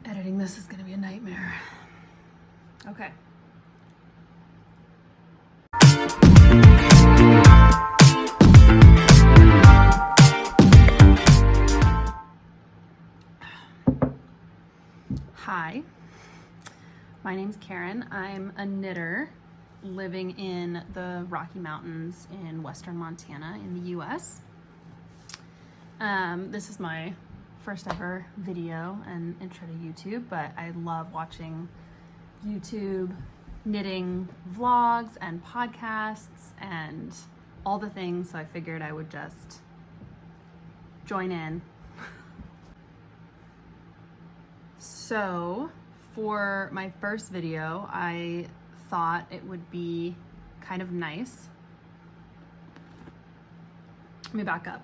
Editing this is gonna be a nightmare. Okay. Hi, my name's Karen. I'm a knitter living in the Rocky Mountains in western Montana in the US. This is my first ever video and intro to YouTube, but I love watching YouTube knitting vlogs and podcasts and all the things, so I figured I would just join in. So for my first video, I thought it would be kind of nice. Let me back up.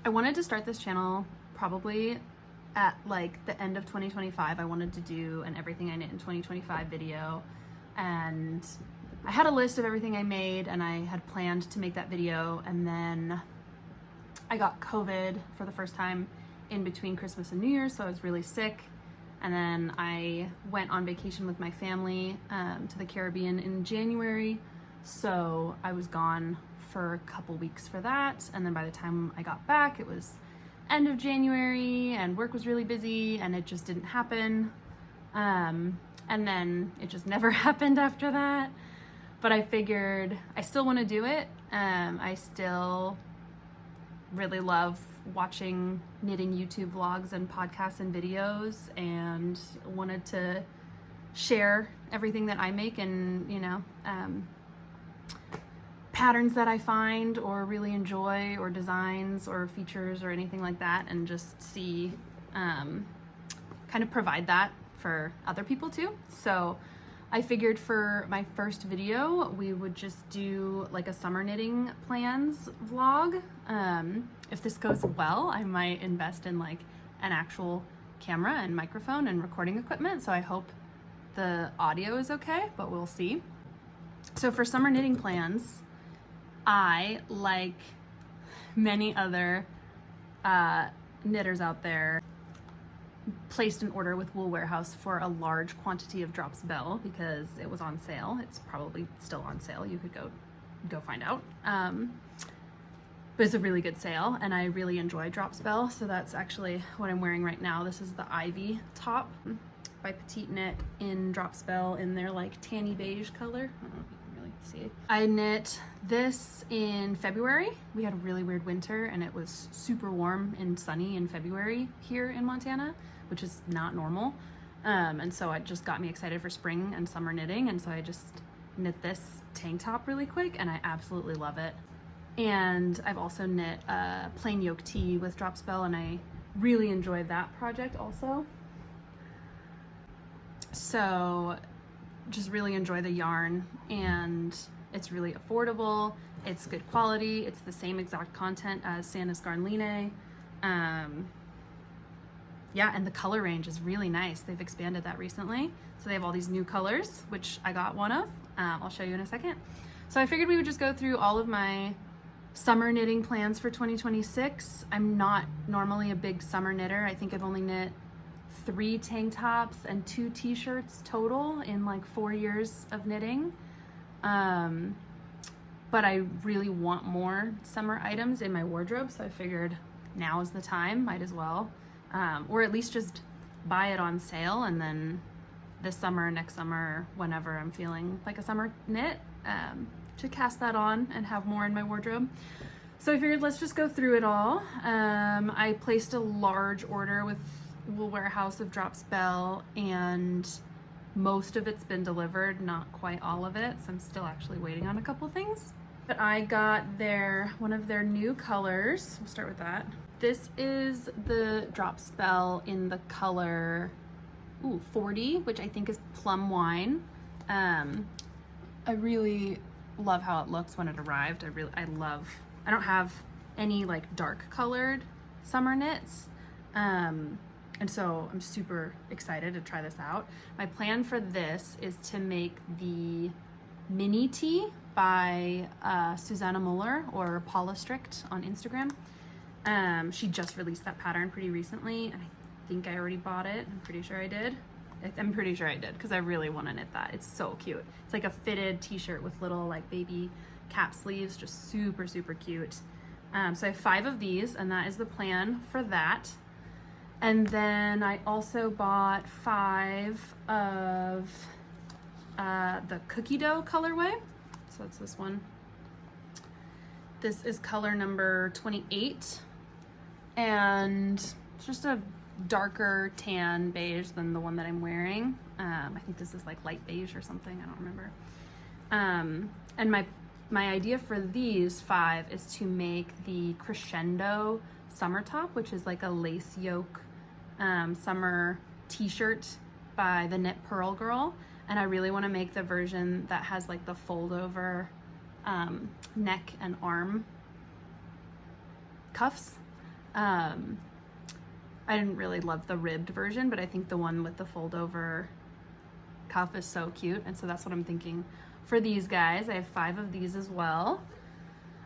I wanted to start this channel probably at like the end of 2025. I wanted to do an everything I knit in 2025 video, and I had a list of everything I made and I had planned to make that video, and then I got COVID for the first time in between Christmas and New Year's, so I was really sick. And then I went on vacation with my family to the Caribbean in January, so I was gone for a couple weeks for that. And then by the time I got back, it was end of January and work was really busy and it just didn't happen. And then it just never happened after that. But I figured I still want to do it. I still really love watching knitting YouTube vlogs and podcasts and videos, and wanted to share everything that I make and, you know, patterns that I find or really enjoy, or designs or features or anything like that, and just see, kind of provide that for other people too. So I figured for my first video, we would just do like a summer knitting plans vlog. If this goes well, I might invest in like an actual camera and microphone and recording equipment. So I hope the audio is okay, but we'll see. So for summer knitting plans, I, like many other knitters out there, placed an order with Wool Warehouse for a large quantity of Drops Belle because it was on sale. It's probably still on sale. You could go find out. But it's a really good sale, and I really enjoy Drops Belle. So that's actually what I'm wearing right now. This is the Ivy top by Petite Knit in Drops Belle in their like tanny beige color. I don't know if you can really see it. I knit this in February. We had a really weird winter and it was super warm and sunny in February here in Montana, which is not normal. And so it just got me excited for spring and summer knitting. And so I just knit this tank top really quick and I absolutely love it. And I've also knit a plain yoke tee with Drops Belle, and I really enjoyed that project also. So just really enjoy the yarn, and it's really affordable. It's good quality. It's the same exact content as Santa's Garnline. Yeah, and the color range is really nice. They've expanded that recently. So they have all these new colors, which I got one of. I'll show you in a second. So I figured we would just go through all of my summer knitting plans for 2026. I'm not normally a big summer knitter. I think I've only knit 3 tank tops and 2 t-shirts total in like 4 years of knitting. But I really want more summer items in my wardrobe, so I figured now is the time, might as well. Or at least just buy it on sale, and then this summer, next summer, whenever I'm feeling like a summer knit, to cast that on and have more in my wardrobe. So I figured let's just go through it all. I placed a large order with Wool Warehouse of Drops Belle, and most of it's been delivered, not quite all of it, so I'm still actually waiting on a couple things. But I got one of their new colors. We'll start with that. This is the Drops Belle in the color 40, which I think is plum wine. I really love how it looks when it arrived. I don't have any like dark colored summer knits. And so I'm super excited to try this out. My plan for this is to make the mini tee by Susanna Muller, or Paula Strict on Instagram. She just released that pattern pretty recently, and I think I already bought it. I'm pretty sure I did. I'm pretty sure I did because I really want to knit that. It's so cute. It's like a fitted t-shirt with little like baby cap sleeves, just super, super cute. So I have 5 of these, and that is the plan for that. And then I also bought 5 of the cookie dough colorway. So it's this one. This is color number 28, and it's just a darker tan beige than the one that I'm wearing. I think this is like light beige or something, I don't remember. And my idea for these 5 is to make the crescendo summer top, which is like a lace yoke summer t-shirt by the Knit Pearl Girl. And I really want to make the version that has like the fold over neck and arm cuffs. I didn't really love the ribbed version, but I think the one with the fold over cuff is so cute. And so that's what I'm thinking for these guys. I have 5 of these as well.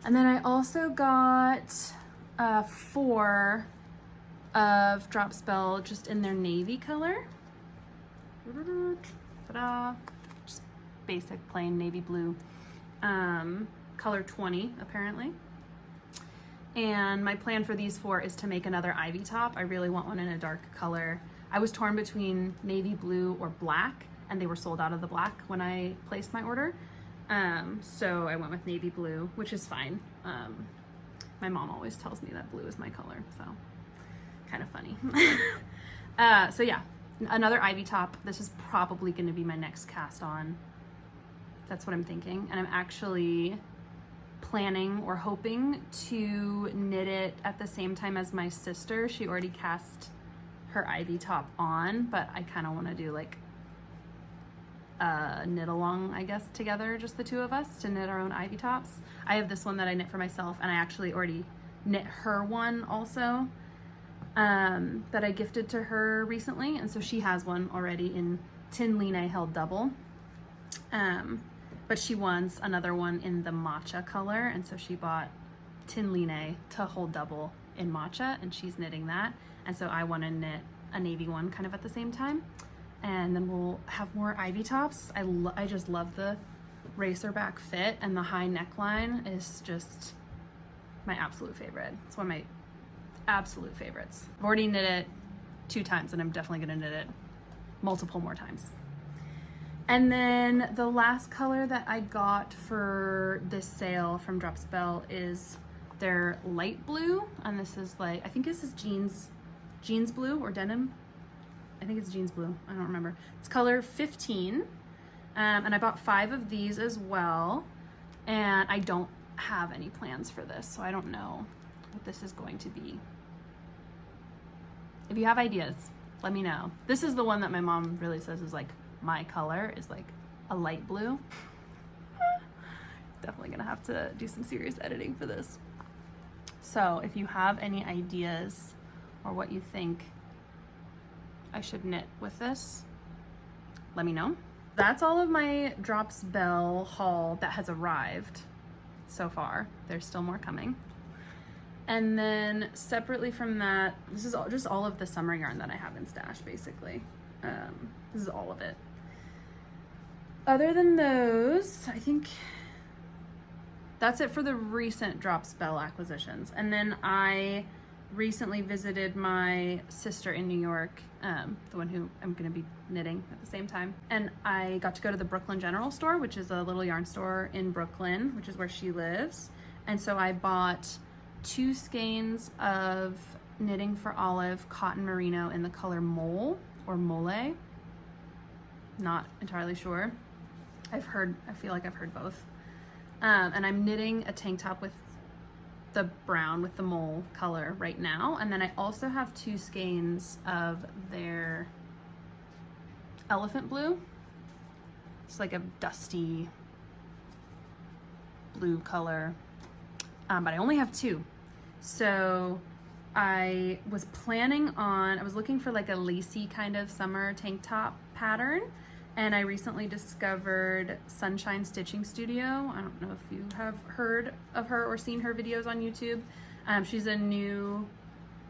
And then I also got 4 of Drop Belle just in their navy color. Ta-da. Just basic plain navy blue. Color 20 apparently. And my plan for these 4 is to make another ivy top. I really want one in a dark color. I was torn between navy blue or black, and they were sold out of the black when I placed my order. So I went with navy blue, which is fine. My mom always tells me that blue is my color, so kind of funny. So yeah, another ivy top. This is probably going to be my next cast on. That's what I'm thinking. And I'm actually planning or hoping to knit it at the same time as my sister. She already cast her ivy top on, but I kind of want to do like a knit along, I guess, together, just the 2 of us, to knit our own ivy tops. I have this one that I knit for myself, and I actually already knit her one also that I gifted to her recently, and so she has one already in Tin Line held double. But she wants another one in the matcha color, and so she bought Tin Line to hold double in matcha, and she's knitting that. And so I want to knit a navy one kind of at the same time, and then we'll have more ivy tops. I just love the racer back fit, and the high neckline is just my absolute favorite. It's one of my absolute favorites. I've already knit it 2 times, and I'm definitely going to knit it multiple more times. And then the last color that I got for this sale from Drop Belle is their light blue, and this is like, I think this is jeans blue or denim. I think it's jeans blue, I don't remember. It's color 15, and I bought 5 of these as well, and I don't have any plans for this, so I don't know what this is going to be. If you have ideas, let me know. This is the one that my mom really says is like my color, is like a light blue. Definitely gonna have to do some serious editing for this. So if you have any ideas or what you think I should knit with this, let me know. That's all of my Drop Belle haul that has arrived so far. There's still more coming. And then separately from that, this is just all of the summer yarn that I have in stash, basically. This is all of it. Other than those, I think that's it for the recent Drop Belle acquisitions. And then I recently visited my sister in New York, the one who I'm gonna be knitting at the same time. And I got to go to the Brooklyn General Store, which is a little yarn store in Brooklyn, which is where she lives. And so I bought 2 skeins of Knitting for Olive cotton merino in the color mole or mole. Not entirely sure. I feel like I've heard both. And I'm knitting a tank top with the brown with the mole color right now. And then I also have 2 skeins of their elephant blue. It's like a dusty blue color, but I only have 2. So I was looking for like a lacy kind of summer tank top pattern, and I recently discovered Sunshine Stitching Studio. I don't know if you have heard of her or seen her videos on YouTube. She's a new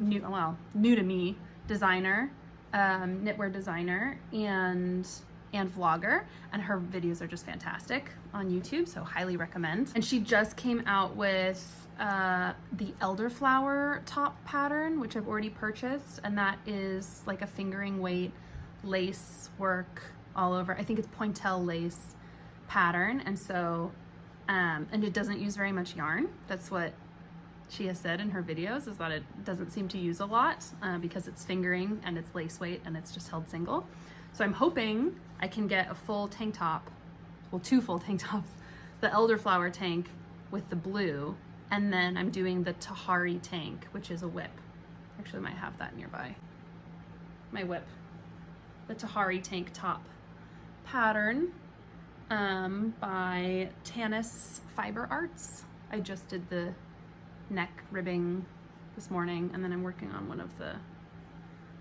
to me designer, knitwear designer and vlogger, and her videos are just fantastic on YouTube, so highly recommend. And she just came out with the elderflower top pattern, which I've already purchased, and that is like a fingering weight lace work all over. I think it's pointelle lace pattern, and so and it doesn't use very much yarn. That's what she has said in her videos, is that it doesn't seem to use a lot because it's fingering and it's lace weight and it's just held single. So I'm hoping I can get a full tank top, well, 2 full tank tops, the elderflower tank with the blue, and then I'm doing the Tahari tank, which is a whip. Actually, I might have that nearby. My whip. The Tahari tank top pattern by Tanis Fiber Arts. I just did the neck ribbing this morning, and then I'm working on one of the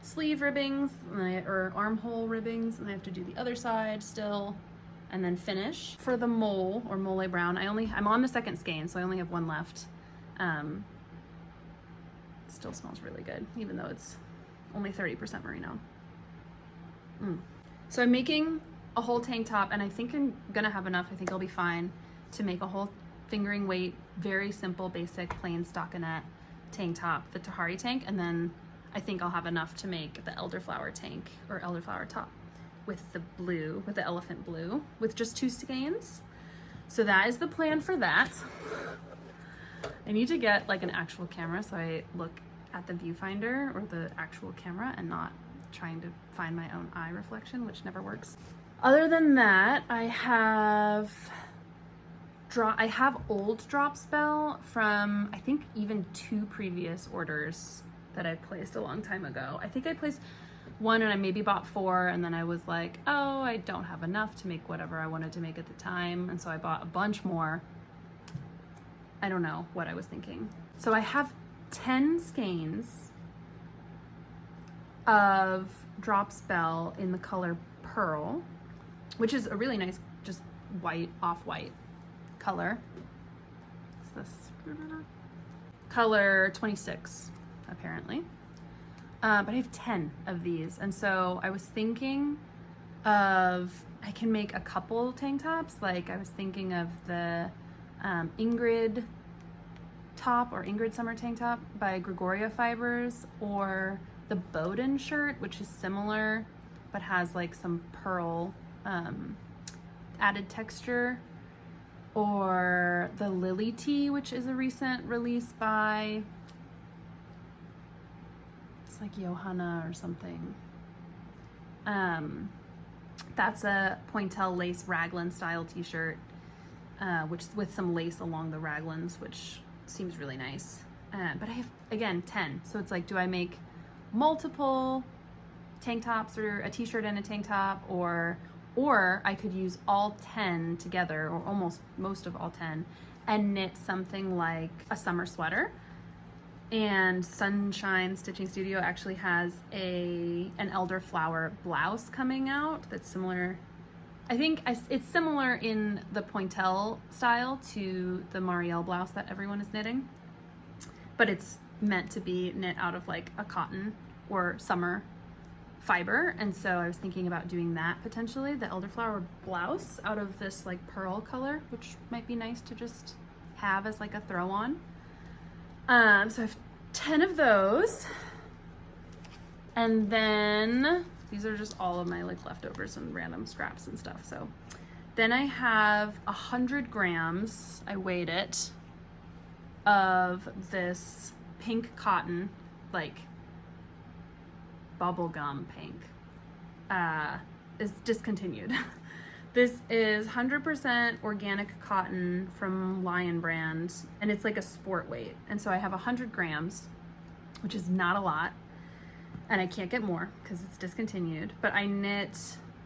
sleeve ribbings or armhole ribbings, and I have to do the other side still and then finish. For the mole or mole brown, I'm on the second skein, so I only have one left. It still smells really good, even though it's only 30% merino. So I'm making a whole tank top, and I think I'm gonna have enough. I think I'll be fine to make a whole fingering weight, very simple, basic, plain stockinette tank top, the Tahari tank, and then I think I'll have enough to make the elderflower tank or elderflower top with the blue, with the elephant blue, with just 2 skeins. So that is the plan for that. I need to get like an actual camera so I look at the viewfinder or the actual camera and not trying to find my own eye reflection, which never works. Other than that, I have old drops Belle from I think even 2 previous orders that I placed a long time ago. I think I placed 1 and I maybe bought 4, and then I was like, oh, I don't have enough to make whatever I wanted to make at the time, and so I bought a bunch more. I don't know what I was thinking. So I have 10 skeins of drops Belle in the color Pearl, which is a really nice, just white, off-white color. What's this? Color 26, apparently. But I have 10 of these, and so I was thinking of, I can make a couple tank tops. Like I was thinking of the Ingrid top or Ingrid summer tank top by Gregoria Fibers, or the Bowden shirt, which is similar but has like some pearl added texture, or the Lily tee, which is a recent release by, it's like Johanna or something. That's a pointelle lace raglan style t-shirt, which with some lace along the raglans, which seems really nice. But I have, again, 10. So it's like, do I make multiple tank tops or a t-shirt and a tank top, or I could use all 10 together, or almost most of all 10, and knit something like a summer sweater. And Sunshine Stitching Studio actually has an elderflower blouse coming out that's similar. I think it's similar in the pointelle style to the Marielle blouse that everyone is knitting, but it's meant to be knit out of like a cotton or summer fiber. And so I was thinking about doing that potentially, the elderflower blouse out of this like pearl color, which might be nice to just have as like a throw on. So I have 10 of those, and then these are just all of my like leftovers and random scraps and stuff. So then I have 100 grams, I weighed it, of this pink cotton, like bubblegum pink, is discontinued. This is 100% organic cotton from Lion Brand, and it's like a sport weight. And so I have 100 grams, which is not a lot, and I can't get more because it's discontinued. But I knit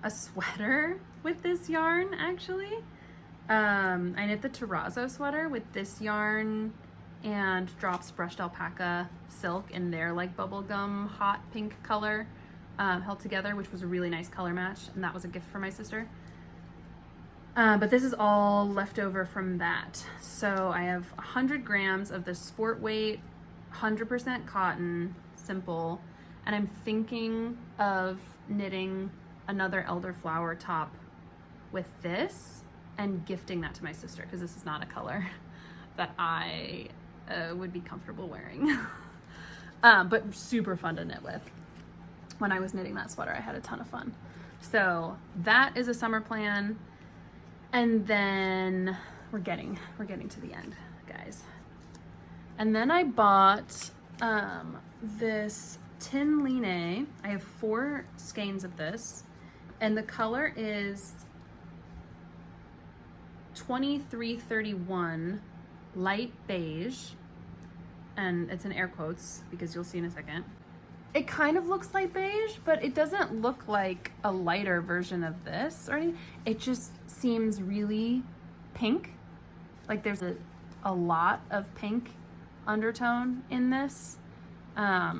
a sweater with this yarn, actually. I knit the terrazzo sweater with this yarn and Drops brushed alpaca silk in their like bubblegum hot pink color, held together, which was a really nice color match, and that was a gift for my sister. But this is all left over from that. So I have 100 grams of the sport weight 100% cotton, simple. And I'm thinking of knitting another elderflower top with this and gifting that to my sister, because this is not a color that I would be comfortable wearing. But super fun to knit with. When I was knitting that sweater, I had a ton of fun. So that is a summer plan. And then we're getting to the end, guys. And then I bought this Tin Line. I have 4 skeins of this, and the color is 2331 light beige, and it's in air quotes because you'll see in a second. It kind of looks light beige, but it doesn't look like a lighter version of this or anything. It just seems really pink. Like there's a lot of pink undertone in this. I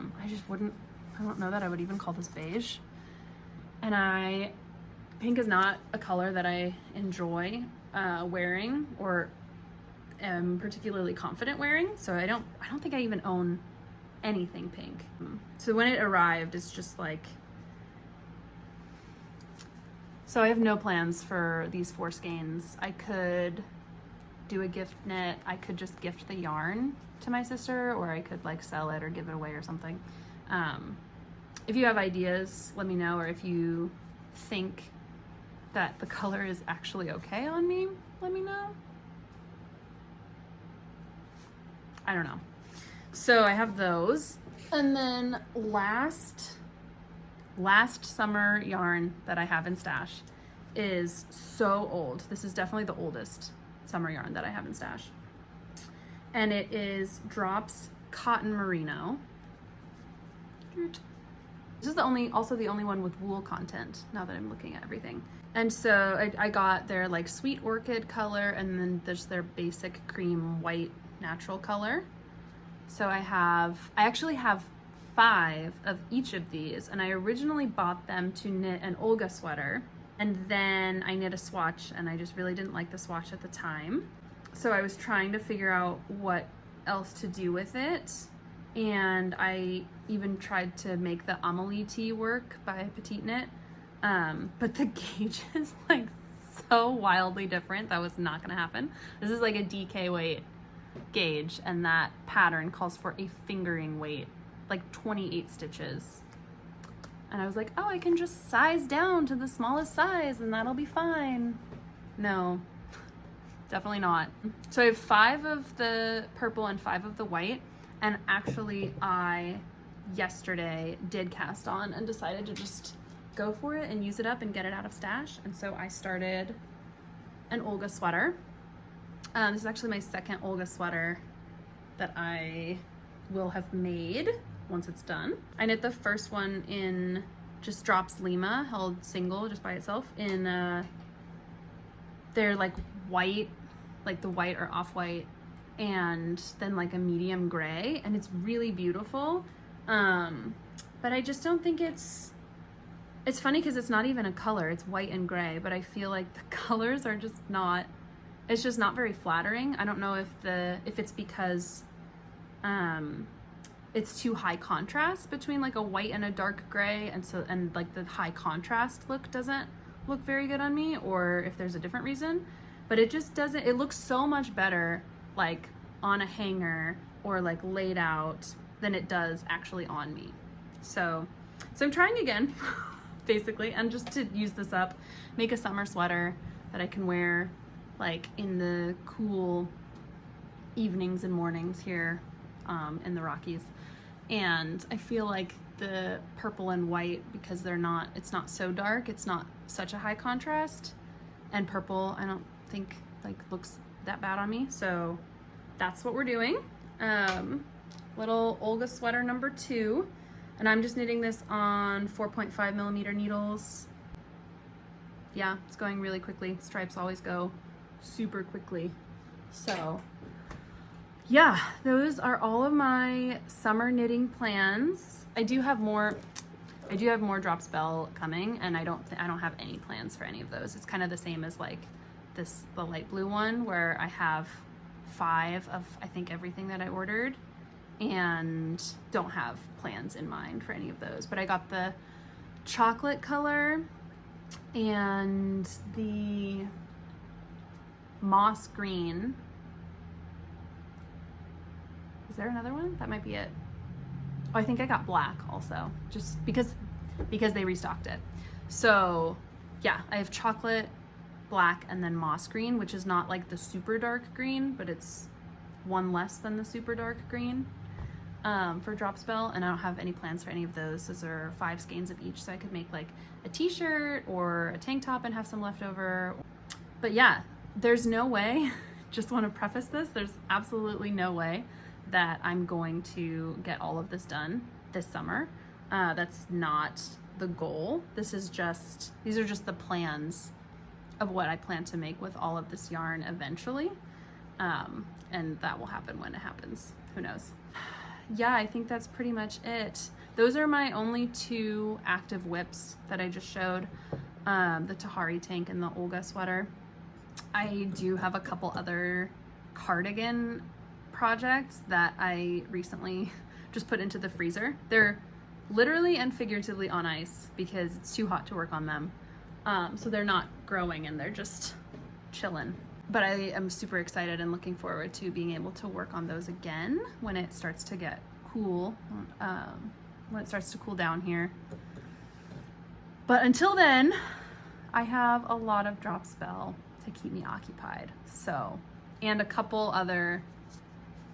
don't know that I would even call this beige. And pink is not a color that I enjoy wearing or am particularly confident wearing. So I don't think I even own anything pink. So when it arrived, it's just like, so I have no plans for these 4 skeins. I could do a gift knit. I could just gift the yarn to my sister, or I could like sell it or give it away or something. If you have ideas, let me know, or if you think that the color is actually okay on me, let me know. I don't know. So I have those. And then last summer yarn that I have in stash is so old. This is definitely the oldest summer yarn that I have in stash. And it is Drops Cotton Merino. This is also the only one with wool content, now that I'm looking at everything. And so I got their like sweet orchid color, and then there's their basic cream white natural color. So I actually have 5 of each of these, and I originally bought them to knit an Olga sweater, and then I knit a swatch, and I just really didn't like the swatch at the time. So I was trying to figure out what else to do with it, and I even tried to make the Amelie tee work by Petite Knit, but the gauge is like so wildly different. That was not gonna happen. This is like a DK weight gauge, and that pattern calls for a fingering weight, like 28 stitches. And I was like, oh, I can just size down to the smallest size and that'll be fine. No, definitely not. So I have 5 of the purple and 5 of the white, and actually I yesterday did cast on and decided to just go for it and use it up and get it out of stash. And so I started an Olga sweater. This is actually my second Olga sweater that I will have made once it's done. I knit the first one in just Drops Lima, held single just by itself, in they're like white, like the white or off-white, and then like a medium gray, and it's really beautiful. But I just don't think it's funny because it's not even a color, it's white and gray, but I feel like the colors are just not, it's just not very flattering. I don't know if it's because it's too high contrast between like a white and a dark gray, and like the high contrast look doesn't look very good on me, or if there's a different reason. But it just doesn't, it looks so much better like on a hanger or like laid out than it does actually on me. So I'm trying again basically, and just to use this up, make a summer sweater that I can wear like in the cool evenings and mornings here in the Rockies. And I feel like the purple and white, because it's not so dark, it's not such a high contrast, and purple I don't think like looks that bad on me. So that's what we're doing. Little Olga sweater number 2, and I'm just knitting this on 4.5 millimeter needles. Yeah, it's going really quickly. Stripes always go super quickly. So yeah, those are all of my summer knitting plans. I do have more Drops Belle coming, and I don't have any plans for any of those. It's kind of the same as like the light blue one, where I have 5 of I think everything that I ordered, and don't have plans in mind for any of those. But I got the chocolate color and the moss green. Is there another one? That might be it. Oh, I think I got black also, just because they restocked it. So yeah, I have chocolate, black, and then moss green, which is not like the super dark green, but it's one less than the super dark green for drop spell. And I don't have any plans for any of those. Those are 5 skeins of each, so I could make like a t-shirt or a tank top and have some leftover. But yeah, there's no way, just want to preface this, there's absolutely no way that I'm going to get all of this done this summer. That's not the goal. These are just the plans of what I plan to make with all of this yarn eventually. And that will happen when it happens. Who knows? Yeah, I think that's pretty much it. Those are my only 2 active whips that I just showed. The Tahari tank and the Olga sweater. I do have a couple other cardigan projects that I recently just put into the freezer. They're literally and figuratively on ice because it's too hot to work on them. So they're not growing and they're just chilling. But I am super excited and looking forward to being able to work on those again when it starts to get cool, when it starts to cool down here. But until then, I have a lot of drop spell to keep me occupied. So, and a couple other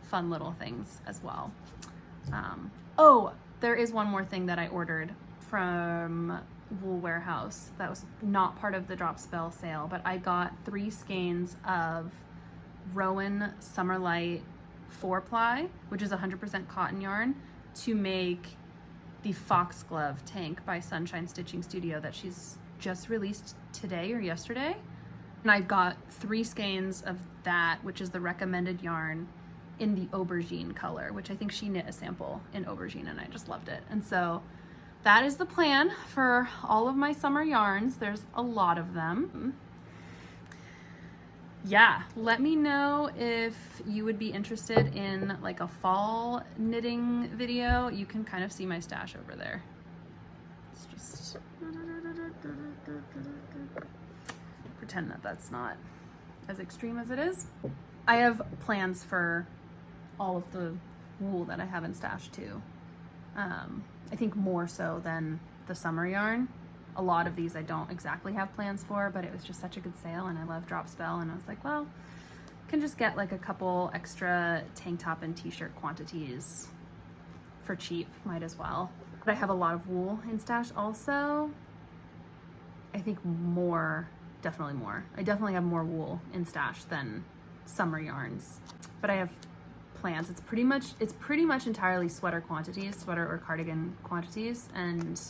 fun little things as well. Oh, there is one more thing that I ordered from Wool Warehouse that was not part of the drop spell sale, but I got 3 skeins of Rowan Summerlight 4-ply, which is 100% cotton yarn, to make the Foxglove tank by Sunshine Stitching Studio that she's just released today or yesterday. And I got 3 skeins of that, which is the recommended yarn, in the aubergine color, which I think she knit a sample in aubergine and I just loved it. And so that is the plan for all of my summer yarns. There's a lot of them. Yeah, let me know if you would be interested in like a fall knitting video. You can kind of see my stash over there. It's just pretend that that's not as extreme as it is. I have plans for all of the wool that I have in stash too. I think more so than the summer yarn. A lot of these I don't exactly have plans for, but it was just such a good sale and I love drop spell, and I was like, well, I can just get like a couple extra tank top and t-shirt quantities for cheap, might as well. But I have a lot of wool in stash also. I think more, definitely more. I definitely have more wool in stash than summer yarns, but I have plans. It's pretty much entirely sweater quantities, sweater or cardigan quantities, and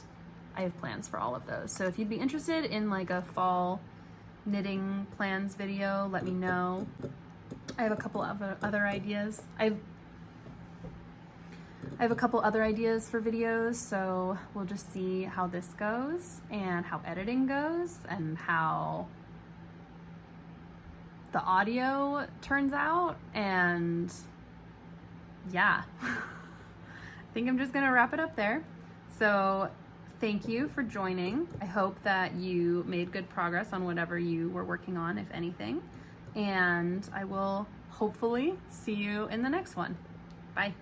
I have plans for all of those. So if you'd be interested in like a fall knitting plans video, let me know. I have a couple of other ideas. I have a couple other ideas for videos, so we'll just see how this goes and how editing goes and how the audio turns out. And yeah, I think I'm just gonna wrap it up there. So thank you for joining. I hope that you made good progress on whatever you were working on, if anything. And I will hopefully see you in the next one. Bye.